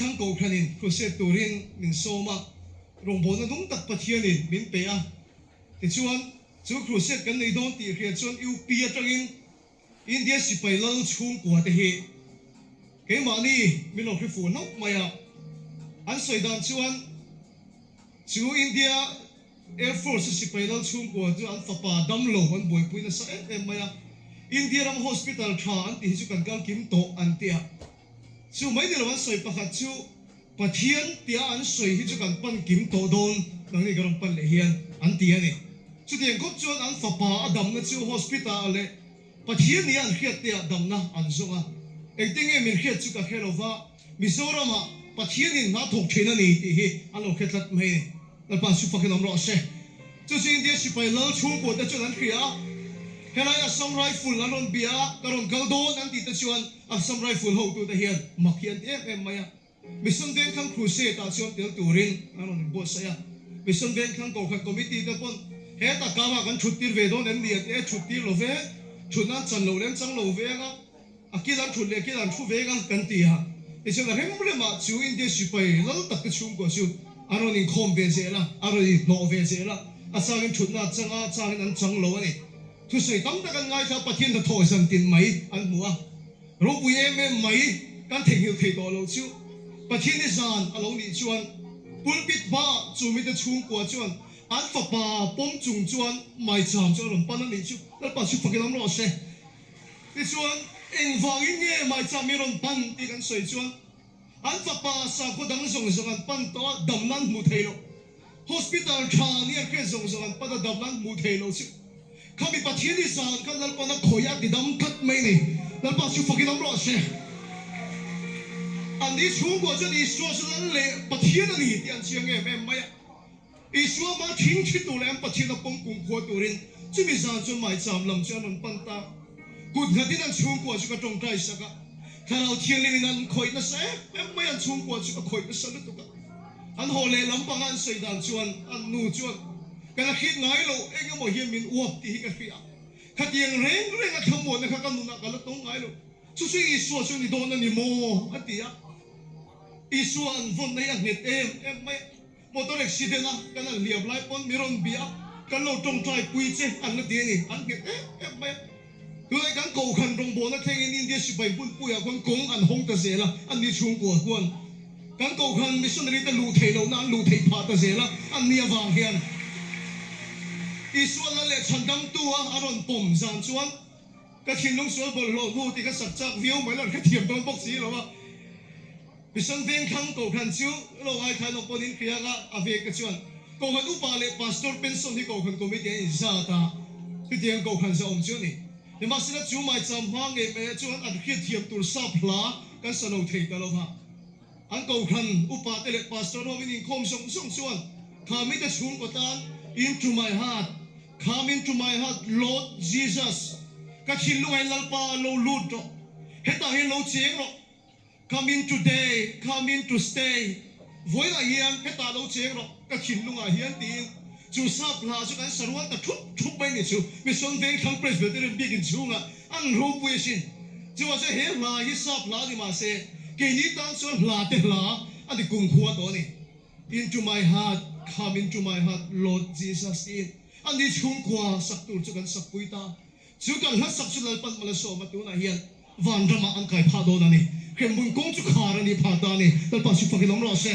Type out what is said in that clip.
khang cầu khanin crusade turin min soma rong bon na dum tak pathianin min pe a ti chuan chu crusade kan nei don ti khia chuan UP atangin India sipai lal chung kwa te hi ke mani min lo khifu no maya an soidan chuan chu India Air Force sipai lal chung kwa chu an fapa dam lo an boi puina sa maya India ram hospital tha an ti chu kan kal kim to an tia chu mai ni lawan soi pakhat chu pathian tia an soi hi chu kan pan kim to don nang ni garam pan le hian an tia ni chu tiang kop chuan an fapa adam na chu hospital le pathian ni an khiat tia dam na an zonga ekting e min khiat chu ka khelova Mizoram a pathian in na thok thina ni ti hi an lo khetlat mai al pa su fakin amro se chu sin dia sipai lal chung ko ta chuan an khia helai Assam rifle anon bia karon galdon an ti ta chuan Assam rifle ho tu ta hian makhian em maya mission den khang crusade ta chuan tel turin anon bo sa ya mission den khang ko khan committee ta pon he ta kawa kan chutir ve don en ni e chutir lo ve chuna chan lo lem chang lo ve ga akilan thut le kilan thu ve ga kan ti ha e chu la hem ble ma chu India sipai lal tak chung ko chu anon in khom ve se la aron in no ve se la asangin chuna changa changin an chang lo ani thu sei tam ta kan ngai tha pathian da tho san tin mai an mua ro bu ye me mai kan theng hiu thei do lo chu pathian ni zan alo ni chuan pulpit ba chu mi da chung ko chuan an fa pa pom chung chuan mai cham chu ron pan ni chu la pa chu fakin am lo se ti chuan eng wang in ye mai cham mi ron pan ti kan soi chuan an fa pa sa ko dang song song an pan to dam nan mu thei lo hospital tha ni a khe song song an pa da dam nan mu thei lo chu kami pathian ni san kan dal pa na khoya di dam khat mai ni dal pa chu fakin am lo se an ni chung ko chu ni so so le pathian ni ti an chiang em mai Iswa ma thing thi tu lem pathian a pom kum kho turin chu mi san chu mai cham lam chu an pan ta kut ngatin an chung ko chu ka tong tai saka tharau thiang le nan khoi na se em mai an chung ko chu ka khoi na sa lu tu ka an ho le lam pang an sei dan chuan an nu chuan kana khit ngai lo eng mo hian min uap ti ka khia khatiang reng a thamo na kha kan nu na ka la tong ngai lo chu sui iswa chu ni don na ni mo atia iswa an von nei an net em mai motor accident a kana liab lai pon miron bia kan lo tong trai pui che an na ti ni an get em mai lui kan ko khan rong bo na theng in India sipai bun pui a kon kong an hong ta zela an ni chung ko huan kan ko khan missionary ta lu thei lo na lu thei pha ta zela an ni awang hian Iswa la le chandam tu a aron pom zan chuan ka thin long sual bol lo mu ti ka sak chak view mai la ka thiam don bok si lo wa bisan veng khang ko khan chu lo ai khan opon in khia ga ave ka chuan ko khan upa le pastor pension hi ko khan committee in za ta ti tiang ko khan za om chu ni ni ma sina chu mai cham ma nge me chuan an khia thiam tur sa phla kan sano thei ka lo ha an ko khan upa te le pastor ho in khom song song chuan khami ta chung ko tan into my heart come into my heart Lord Jesus ka thil lu ai lal pa lo lut ro heta he lo cheng ro come in today come in to stay voi la hian heta lo cheng ro ka thil lu nga hian tin chu sap la chu kan sarwan ta thup bai ni chu mi son veng khang presbyterian big in chunga an ro pui sin chu wa se he la hi sap la di ma se ke ni tan so la te la ani kung khuwa to ni into my heart come into my heart Lord Jesus in an ni chung kwa sak tur chu kan sak pui ta chu kan ha sak chu lal pan mala so ma tu na hian van rama an kai pha do na ni khem bun kong chu khar ani pha ta ni tal pa chu fakin om ro se